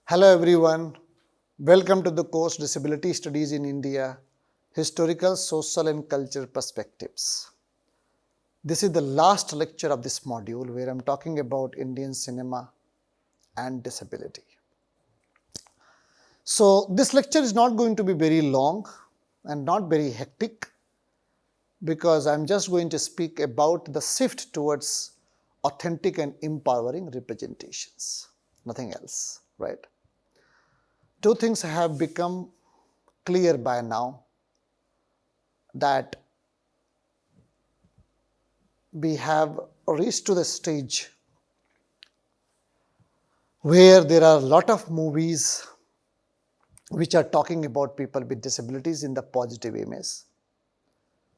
Hello everyone, welcome to the course Disability Studies in India, Historical, Social and Cultural Perspectives. This is the last lecture of this module where I am talking about Indian cinema and disability. So this lecture is not going to be very long and not very hectic because I am just going to speak about the shift towards authentic and empowering representations, nothing else, right? Two things have become clear by now, that we have reached to the stage where there are a lot of movies which are talking about people with disabilities in the positive image.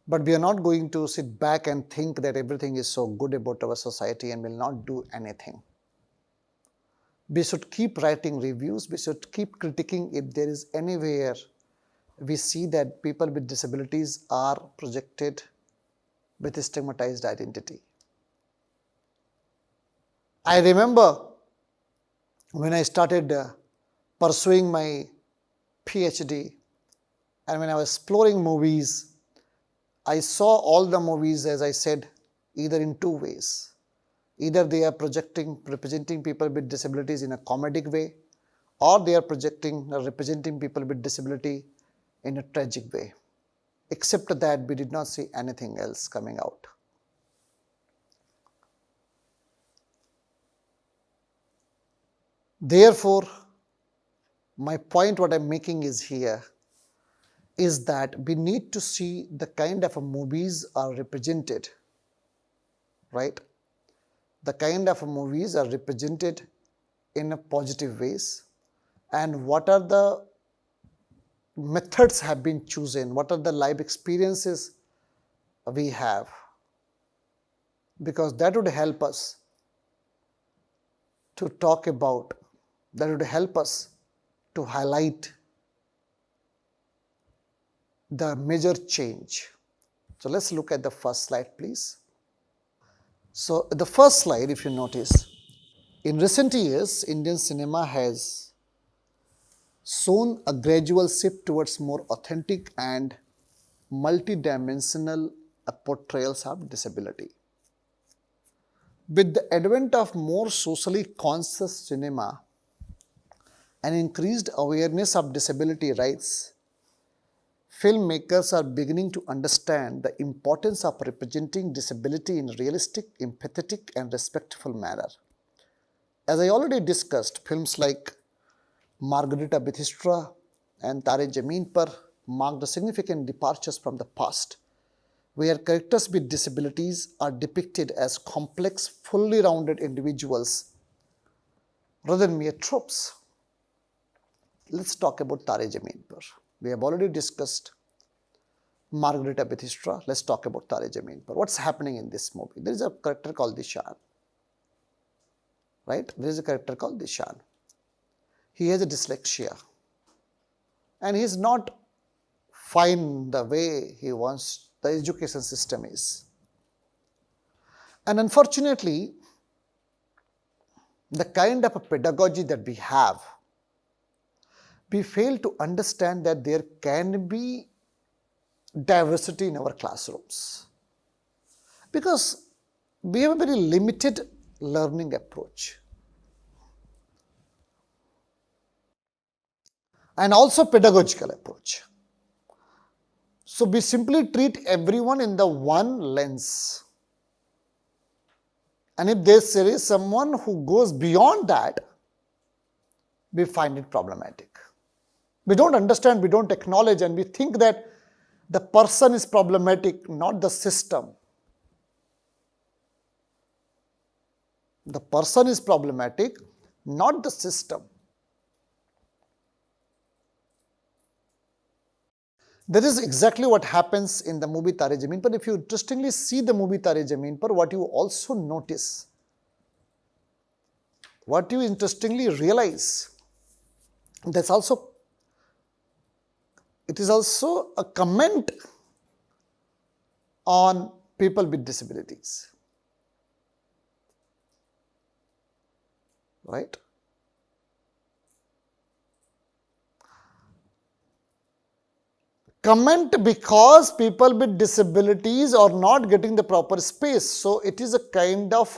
But we are not going to sit back and think that everything is so good about our society and will not do anything. We should keep writing reviews, we should keep critiquing if there is anywhere we see that people with disabilities are projected with a stigmatized identity. I remember when I started pursuing my PhD and when I was exploring movies, I saw all the movies, as I said, either in two ways. Either they are representing people with disabilities in a comedic way, or they are representing people with disability in a tragic way. Except that we did not see anything else coming out. Therefore, my point what I am making is here is that we need to see the kind of movies are represented, right? The kind of movies are represented in a positive ways, and what are the methods have been chosen, what are the life experiences we have, because that would help us to talk about, that would help us to highlight the major change. So let's look at the first slide, please. So the first slide, if you notice, in recent years, Indian cinema has shown a gradual shift towards more authentic and multidimensional portrayals of disability. With the advent of more socially conscious cinema and increased awareness of disability rights, filmmakers are beginning to understand the importance of representing disability in realistic, empathetic and respectful manner. As I already discussed, films like Margarita Bithestra and Tare Zameen Par marked the significant departures from the past, where characters with disabilities are depicted as complex, fully rounded individuals rather than mere tropes. Let's talk about Tare Zameen Par. We have already discussed Margarita Bithestra. Let's talk about Tare Zameen Par. What's happening in this movie? There is a character called Dishan, right? There is a character called Dishan. He has a dyslexia and he is not fine the way he wants the education system is. And unfortunately, the kind of a pedagogy that we have, we fail to understand that there can be diversity in our classrooms because we have a very limited learning approach and also pedagogical approach. So we simply treat everyone in the one lens, and if there is someone who goes beyond that, we find it problematic. We don't understand, we don't acknowledge, and we think that the person is problematic, not the system. The person is problematic, not the system. That is exactly what happens in the movie Tare Zameen Par. If you interestingly see the movie Tare Zameen Par, what you also notice, what you interestingly realize, that's also, it is also a comment on people with disabilities, right? comment because people with disabilities are not getting the proper space. So it is a kind of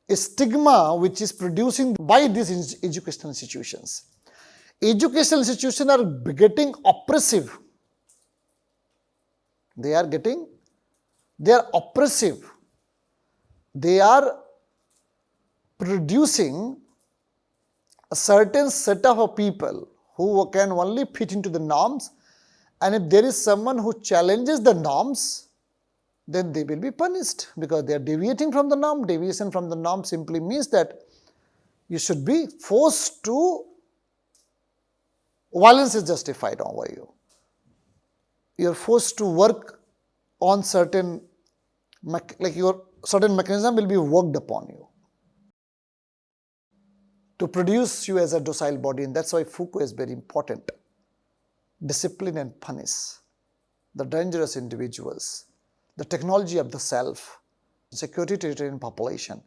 a stigma which is producing by these educational institutions. Educational institutions are getting oppressive. They are oppressive. They are producing a certain set of people who can only fit into the norms, and if there is someone who challenges the norms, then they will be punished because they are deviating from the norm. Deviation from the norm simply means that you should be forced to, violence is justified over you. You are forced to work on certain, like your certain mechanism will be worked upon you to produce you as a docile body, and that's why Foucault is very important. Discipline and punish the dangerous individuals, the technology of the self, security, territory and population.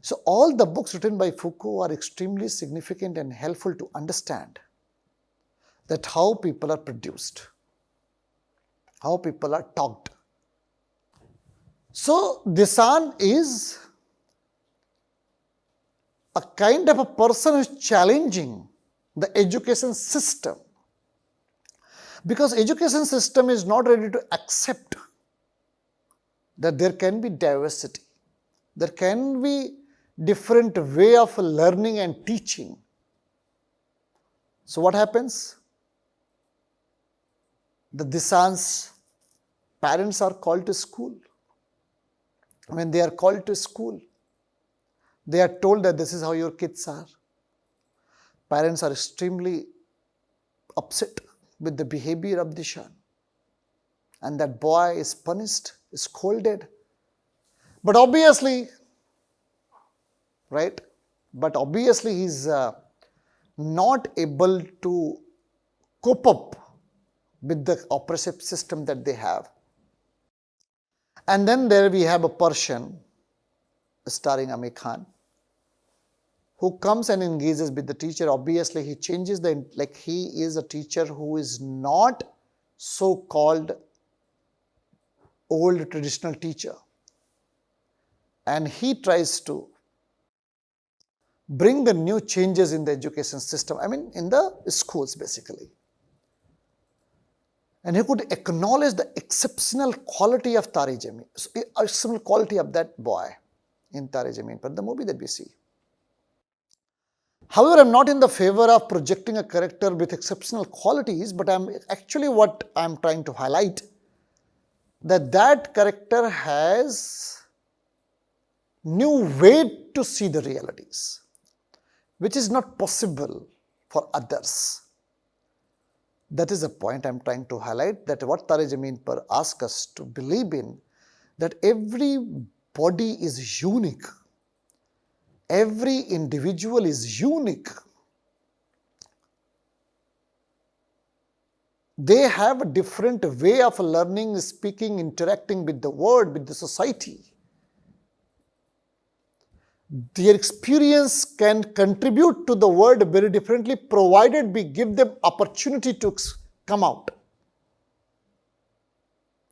So all the books written by Foucault are extremely significant and helpful to understand that how people are produced, how people are taught. So Desan is a kind of a person who is challenging the education system, because education system is not ready to accept that there can be diversity, there can be different way of learning and teaching. So what happens? The Desan's parents are called to school. When they are called to school, they are told that this is how your kids are. Parents are extremely upset with the behavior of Dishan, and that boy is punished, is scolded. But obviously, right? But obviously he is not able to cope up with the oppressive system that they have. And then there we have a Persian starring Amir Khan, who comes and engages with the teacher. Obviously he changes like he is a teacher who is not so-called old traditional teacher, and he tries to bring the new changes in the education system, I mean in the schools basically. And he could acknowledge the exceptional quality of Tare Zameen, exceptional quality of that boy in Tare Zameen Par, the movie that we see. However, I am not in the favor of projecting a character with exceptional qualities, but what I am trying to highlight, that character has new way to see the realities, which is not possible for others. That is the point I am trying to highlight, that what Tare Zameen Par asks us to believe in, that every body is unique, every individual is unique. They have a different way of learning, speaking, interacting with the world, with the society. Their experience can contribute to the world very differently, provided we give them opportunity to come out.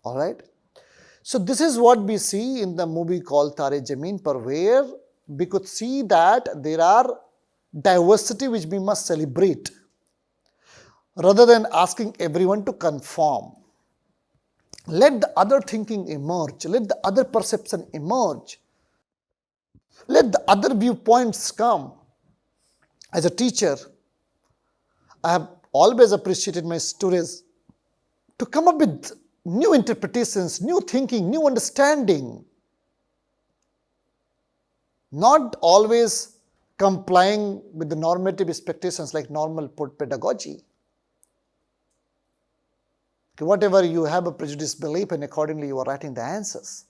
Alright. So this is what we see in the movie called Tare Zameen Par, where we could see that there are diversity which we must celebrate, rather than asking everyone to conform. Let the other thinking emerge, let the other perception emerge. Let the other viewpoints come. As a teacher, I have always appreciated my students to come up with new interpretations, new thinking, new understanding. Not always complying with the normative expectations like normal pedagogy. Whatever you have a prejudiced belief, and accordingly you are writing the answers.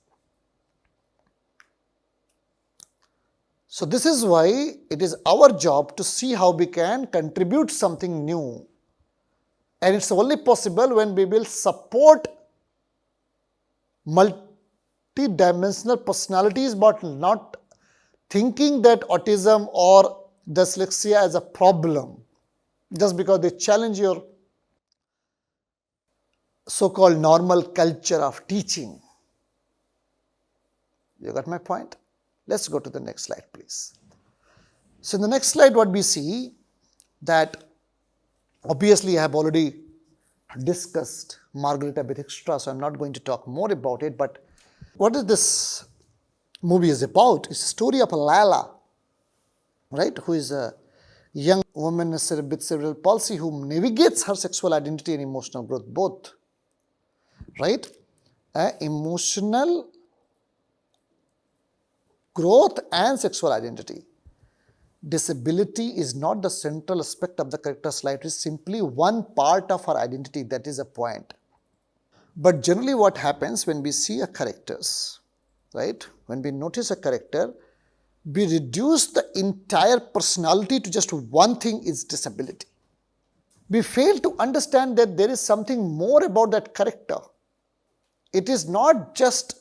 So this is why it is our job to see how we can contribute something new, and it's only possible when we will support multi-dimensional personalities, but not thinking that autism or dyslexia is a problem just because they challenge your so-called normal culture of teaching. You got my point? Let's go to the next slide, please. So in the next slide, what we see that obviously I have already discussed Margarita with Extra, so I'm not going to talk more about it. But what is this movie is about? It's a story of a Lala, right, who is a young woman with cerebral palsy who navigates her sexual identity and emotional growth, both, right? Emotional growth and sexual identity. Disability is not the central aspect of the character's life. It is simply one part of her identity. That is a point. But generally what happens when we see a characters, right? When we notice a character, we reduce the entire personality to just one thing, is disability. We fail to understand that there is something more about that character. It is not just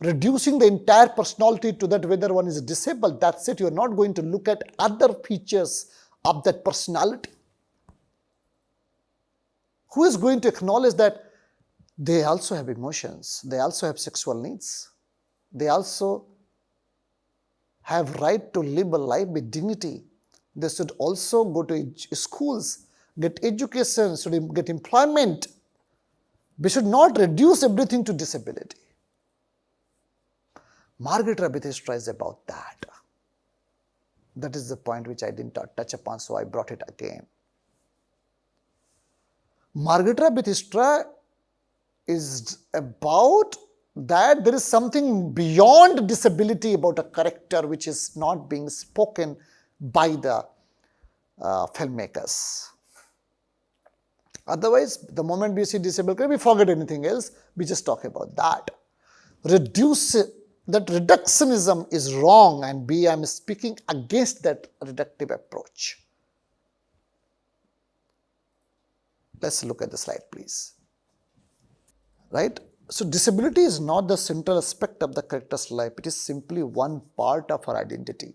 reducing the entire personality to that whether one is disabled. That's it. You are not going to look at other features of that personality. Who is going to acknowledge that they also have emotions, they also have sexual needs, they also have right to live a life with dignity. They should also go to schools, get education, should get employment. We should not reduce everything to disability. Margarita with Extra is about that. That is the point which I didn't touch upon, so I brought it again. Margarita with Extra is about that there is something beyond disability about a character which is not being spoken by the filmmakers. Otherwise, the moment we see disabled character, we forget anything else, we just talk about that. That reductionism is wrong, and I am speaking against that reductive approach. Let's look at the slide, please. Right? So, disability is not the central aspect of the character's life. It is simply one part of her identity,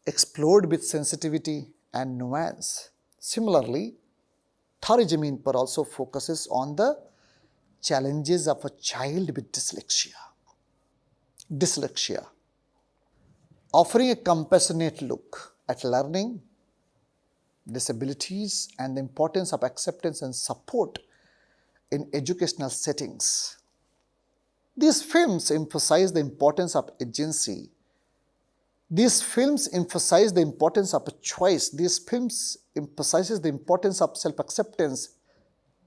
explored with sensitivity and nuance. Similarly, Tare Zameen Par also focuses on the challenges of a child with dyslexia. Offering a compassionate look at learning, disabilities, and the importance of acceptance and support in educational settings. These films emphasize the importance of agency. These films emphasize the importance of a choice. These films emphasizes the importance of self-acceptance.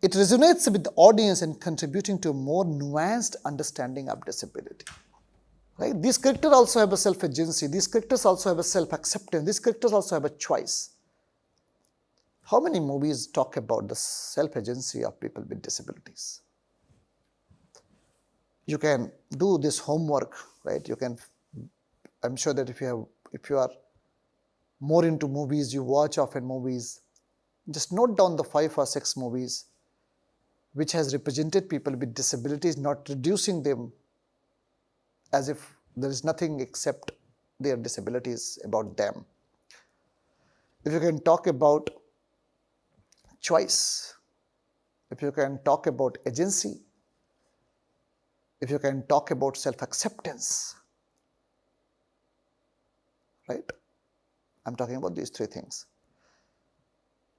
It resonates with the audience in contributing to a more nuanced understanding of disability. Right? These characters also have a self-agency. These characters also have a self-acceptance. These characters also have a choice. How many movies talk about the self-agency of people with disabilities? You can do this homework, right? You can, I'm sure that if you are more into movies, you watch often movies, just note down the 5 or 6 movies which has represented people with disabilities, not reducing them as if there is nothing except their disabilities about them. If you can talk about choice, if you can talk about agency, if you can talk about self-acceptance, right? I'm talking about these 3 things.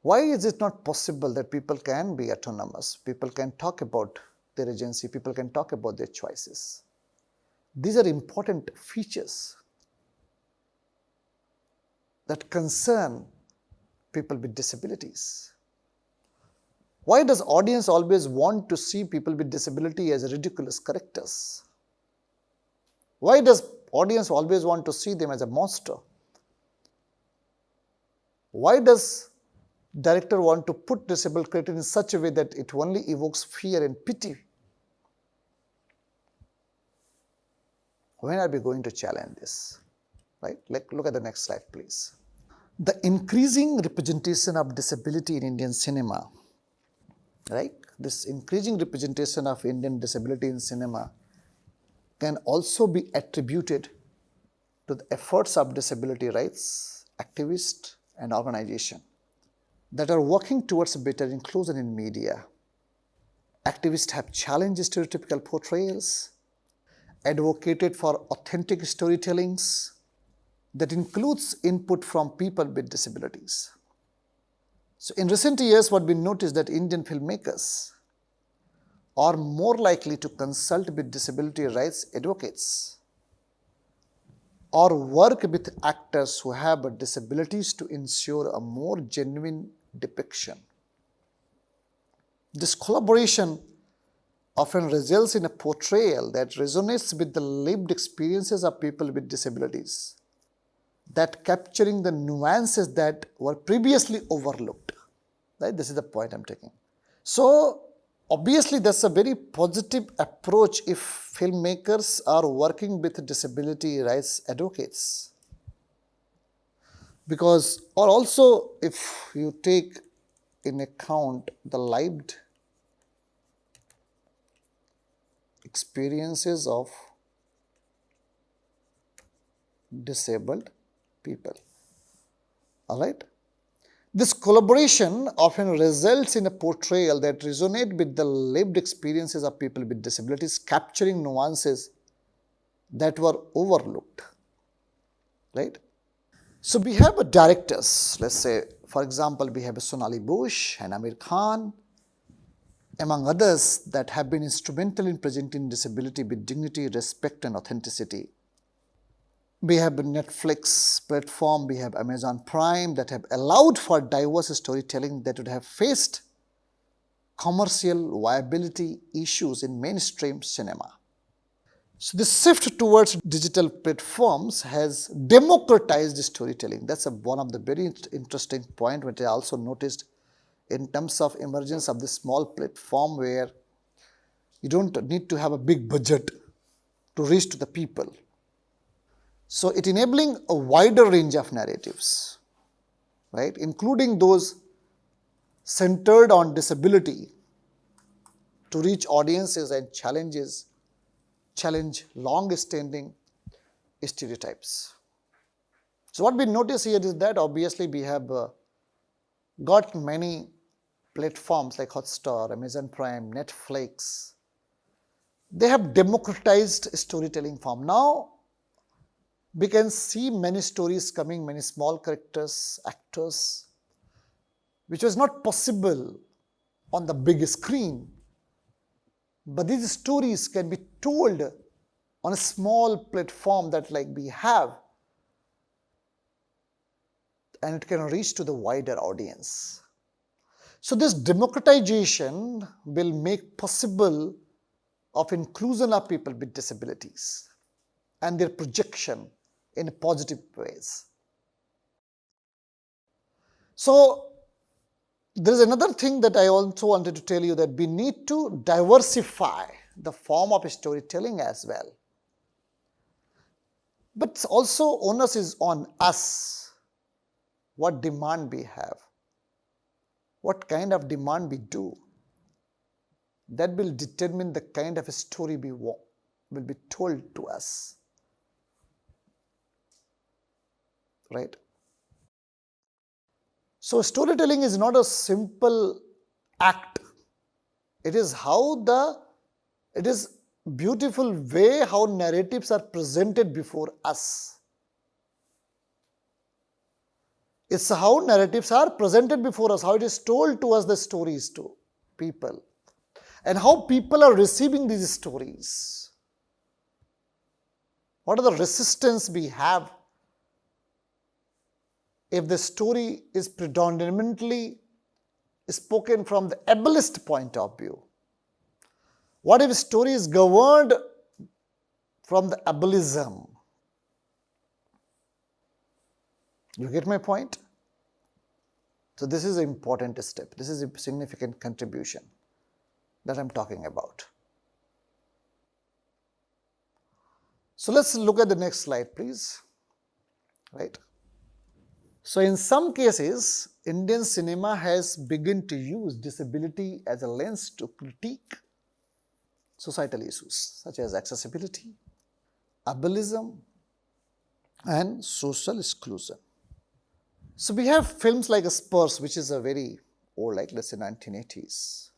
Why is it not possible that people can be autonomous? People can talk about their agency, people can talk about their choices. These are important features that concern people with disabilities. Why does audience always want to see people with disability as ridiculous characters? Why does audience always want to see them as a monster? Why does director want to put disabled character in such a way that it only evokes fear and pity? When are we going to challenge this? Right? Look at the next slide, please. The increasing representation of disability in Indian cinema, right? This increasing representation of Indian disability in cinema can also be attributed to the efforts of disability rights activists and organizations that are working towards better inclusion in media Activists have challenged stereotypical portrayals, advocated for authentic storytellings that includes input from people with disabilities. So in recent years, what we noticed that Indian filmmakers are more likely to consult with disability rights advocates or work with actors who have disabilities to ensure a more genuine depiction. This collaboration often results in a portrayal that resonates with the lived experiences of people with disabilities, that capturing the nuances that were previously overlooked. Right? This is the point I'm taking. So, obviously, that's a very positive approach if filmmakers are working with disability rights advocates. Because, or also, if you take in account the lived experiences of disabled people. All right. This collaboration often results in a portrayal that resonates with the lived experiences of people with disabilities, capturing nuances that were overlooked. Right. So we have directors, let's say, for example, we have Sonali Ghosh and Aamir Khan, among others, that have been instrumental in presenting disability with dignity, respect, and authenticity. We have a Netflix platform, we have Amazon Prime that have allowed for diverse storytelling that would have faced commercial viability issues in mainstream cinema. So this shift towards digital platforms has democratized storytelling. That's one of the very interesting point which I also noticed in terms of emergence of this small platform where you don't need to have a big budget to reach to the people. So it enabling a wider range of narratives, right, including those centered on disability to reach audiences and challenge long-standing stereotypes. So what we notice here is that obviously we have got many platforms like Hotstar, Amazon Prime, Netflix. They have democratized storytelling form. Now we can see many stories coming, many small characters, actors, which was not possible on the big screen. But these stories can be told on a small platform that like we have, and it can reach to the wider audience. So this democratization will make possible of inclusion of people with disabilities and their projection in positive ways. So there is another thing that I also wanted to tell you, that we need to diversify the form of storytelling as well. But also onus is on us, what demand we have, what kind of demand we do. That will determine the kind of a story we want, will be told to us. Right? So storytelling is not a simple act. It is beautiful way how narratives are presented before us. It's how narratives are presented before us, how it is told to us, the stories to people, and how people are receiving these stories. What are the resistance we have if the story is predominantly spoken from the ableist point of view? What if the story is governed from the ableism? You get my point? So this is an important step. This is a significant contribution that I'm talking about. So let's look at the next slide, please. Right. So in some cases, Indian cinema has begun to use disability as a lens to critique societal issues such as accessibility, ableism, and social exclusion. So we have films like Spurs, which is a very old, like let's say 1980s.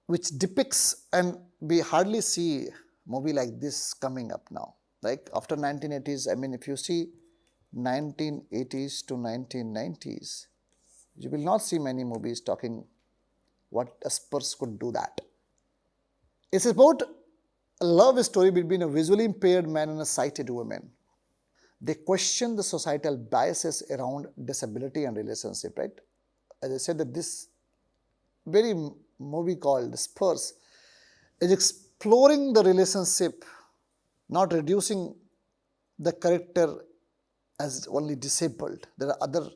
which depicts, and we hardly see movie like this coming up now. Like after 1980s, I mean, if you see 1980s to 1990s, you will not see many movies talking what a Spurs could do that. It's about a love story between a visually impaired man and a sighted woman. They question the societal biases around disability and relationship, right? As I said, that this very movie called Spurs is exploring the relationship, not reducing the character as only disabled. There are other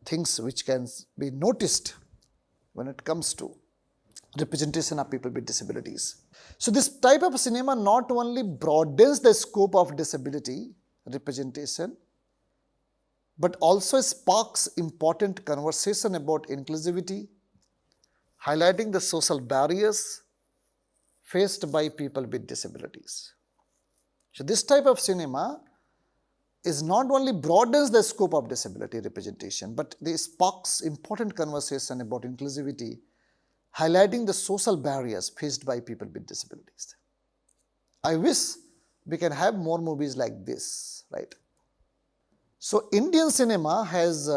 things which can be noticed when it comes to representation of people with disabilities. So this type of cinema not only broadens the scope of disability representation, but also sparks important conversation about inclusivity, highlighting the social barriers faced by people with disabilities. So this type of cinema is not only broadens the scope of disability representation, but they sparks important conversation about inclusivity, highlighting the social barriers faced by people with disabilities. I wish we can have more movies like this, right? So Indian cinema has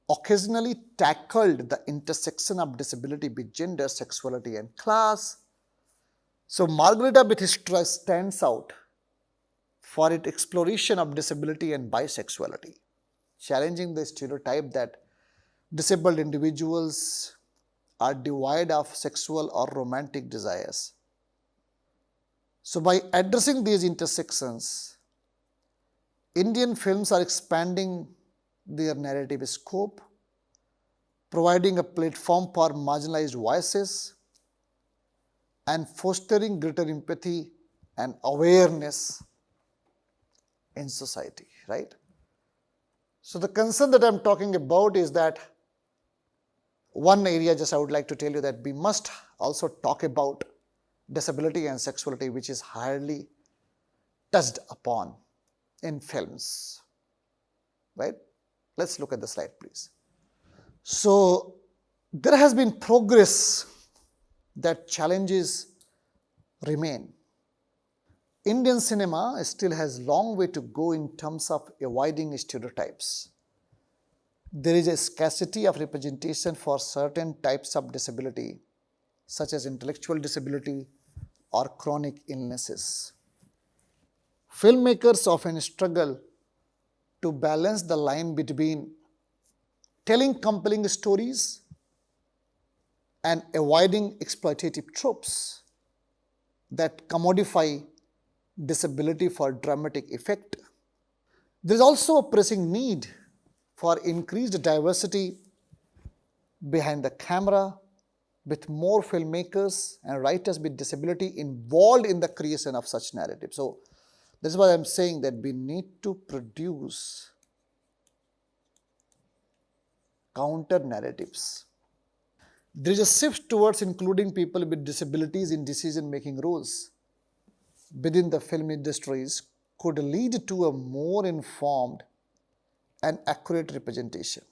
occasionally tackled the intersection of disability with gender, sexuality and class. So Margarita with History stands out for its exploration of disability and bisexuality, challenging the stereotype that disabled individuals are devoid of sexual or romantic desires. So by addressing these intersections, Indian films are expanding their narrative scope, providing a platform for marginalized voices and fostering greater empathy and awareness in society, right? So the concern that I am talking about is that one area just I would like to tell you that we must also talk about disability and sexuality, which is hardly touched upon in films, right? Let's look at the slide, please. So there has been progress, that challenges remain. Indian cinema still has a long way to go in terms of avoiding stereotypes. There is a scarcity of representation for certain types of disability, such as intellectual disability or chronic illnesses. Filmmakers often struggle to balance the line between telling compelling stories and avoiding exploitative tropes that commodify disability for dramatic effect. There is also a pressing need for increased diversity behind the camera, with more filmmakers and writers with disability involved in the creation of such narratives. So this is why I am saying that we need to produce counter narratives. There is a shift towards including people with disabilities in decision-making roles within the film industries could lead to a more informed and accurate representation.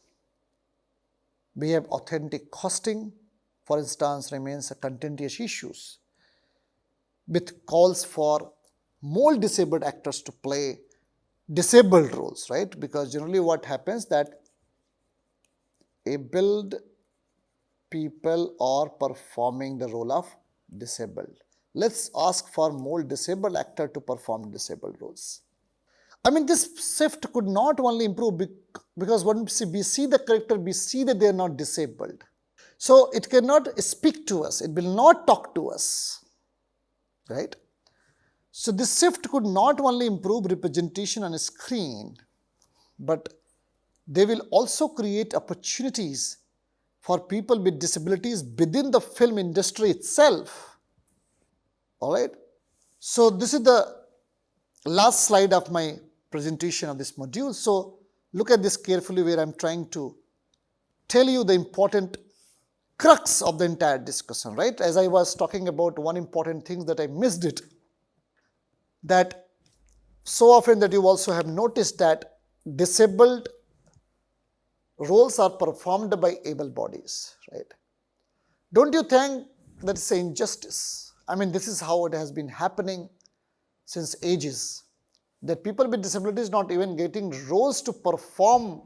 We have authentic casting, for instance, remains a contentious issue, with calls for more disabled actors to play disabled roles, right? Because generally what happens that abled people are performing the role of disabled. Let's ask for more disabled actor to perform disabled roles. I mean, this shift could not only improve because once we see the character, we see that they are not disabled. So it cannot speak to us, it will not talk to us, right? So this shift could not only improve representation on a screen, but they will also create opportunities for people with disabilities within the film industry itself. All right. So this is the last slide of my presentation of this module. So look at this carefully, where I am trying to tell you the important crux of the entire discussion, right? As I was talking about one important thing that I missed it, that so often that you also have noticed that disabled roles are performed by able bodies, right? Don't you think that is an injustice. I mean, this is how it has been happening since ages, that people with disabilities not even getting roles to perform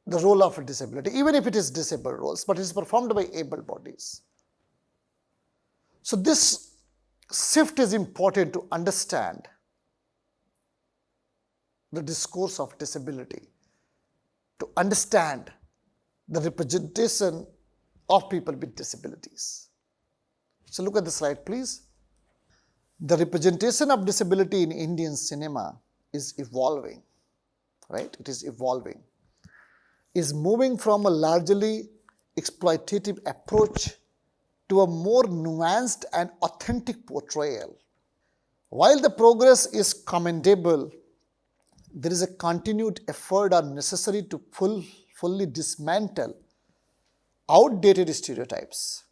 the role of a disability, even if it is disabled roles, but it is performed by able bodies. So this shift is important to understand the discourse of disability, to understand the representation of people with disabilities. So look at the slide, please. The representation of disability in Indian cinema is evolving, right? It is evolving, is moving from a largely exploitative approach to a more nuanced and authentic portrayal. While the progress is commendable, there is a continued effort are necessary to fully dismantle outdated stereotypes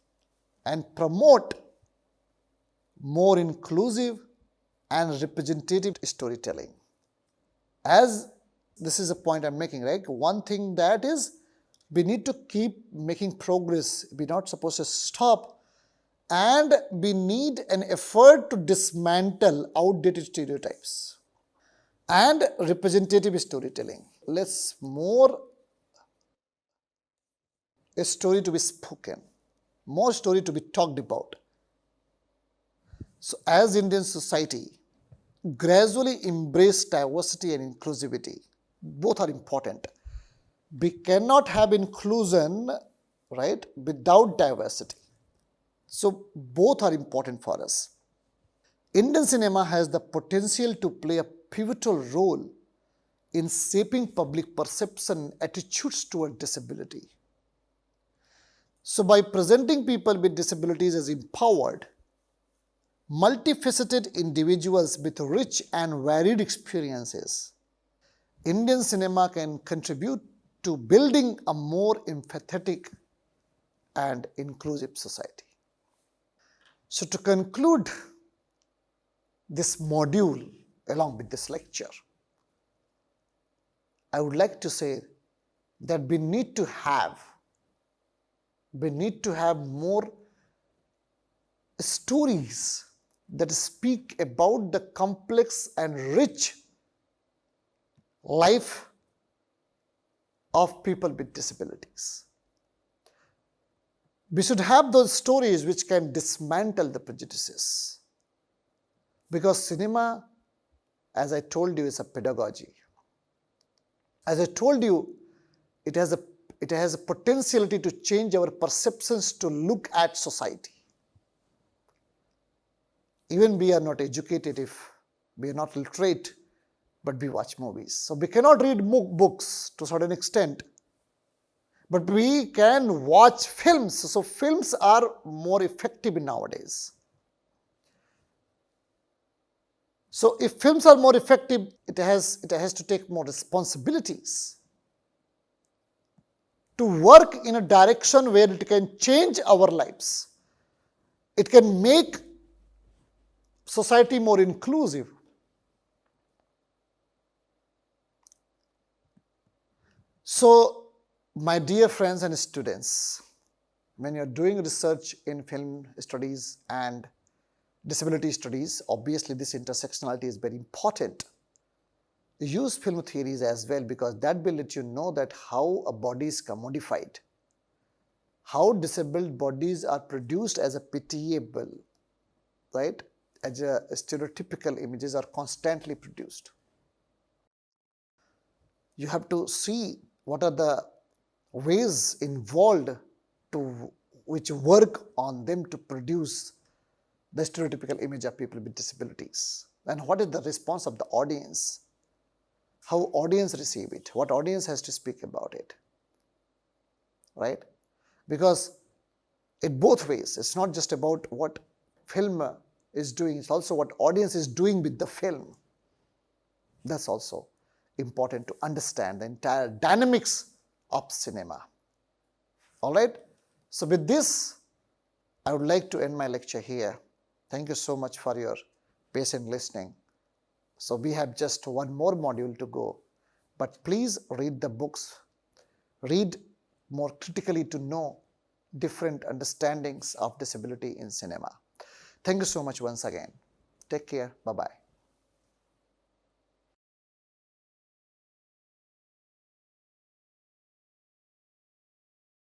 and promote more inclusive and representative storytelling. As this is a point I'm making, right? One thing that is, we need to keep making progress. We're not supposed to stop, and we need an effort to dismantle outdated stereotypes and representative storytelling. Let's more a story to be spoken, more story to be talked about. So as Indian society gradually embrace diversity and inclusivity, both are important. We cannot have inclusion, right, without diversity. So both are important for us. Indian cinema has the potential to play a pivotal role in shaping public perception and attitudes toward disability. So by presenting people with disabilities as empowered, multifaceted individuals with rich and varied experiences, Indian cinema can contribute to building a more empathetic and inclusive society. So to conclude this module along with this lecture, I would like to say that we need to have more stories that speak about the complex and rich life of people with disabilities. We should have those stories which can dismantle the prejudices, because cinema, as I told you, is a pedagogy. As I told you, it has a potentiality to change our perceptions to look at society. Even we are not educated if we are not literate, but we watch movies. So we cannot read books to a certain extent, but we can watch films. So films are more effective nowadays. So if films are more effective, it has to take more responsibilities to work in a direction where it can change our lives. It can make society more inclusive. So, my dear friends and students, when you are doing research in film studies and disability studies, obviously this intersectionality is very important. Use film theories as well, because that will let you know that how a body is commodified, how disabled bodies are produced as a pitiable, right, as a stereotypical images are constantly produced. You have to see what are the ways involved to which work on them to produce the stereotypical image of people with disabilities, and what is the response of the audience, how audience receive it, what audience has to speak about it, right? Because in both ways, it's not just about what film is doing, it's also what audience is doing with the film. That's also important to understand the entire dynamics of cinema. All right. So with this, I would like to end my lecture here. Thank you so much for your patient listening. So we have just one more module to go, but please read the books, read more critically to know different understandings of disability in cinema. Thank you so much once again. Take care. Bye-bye.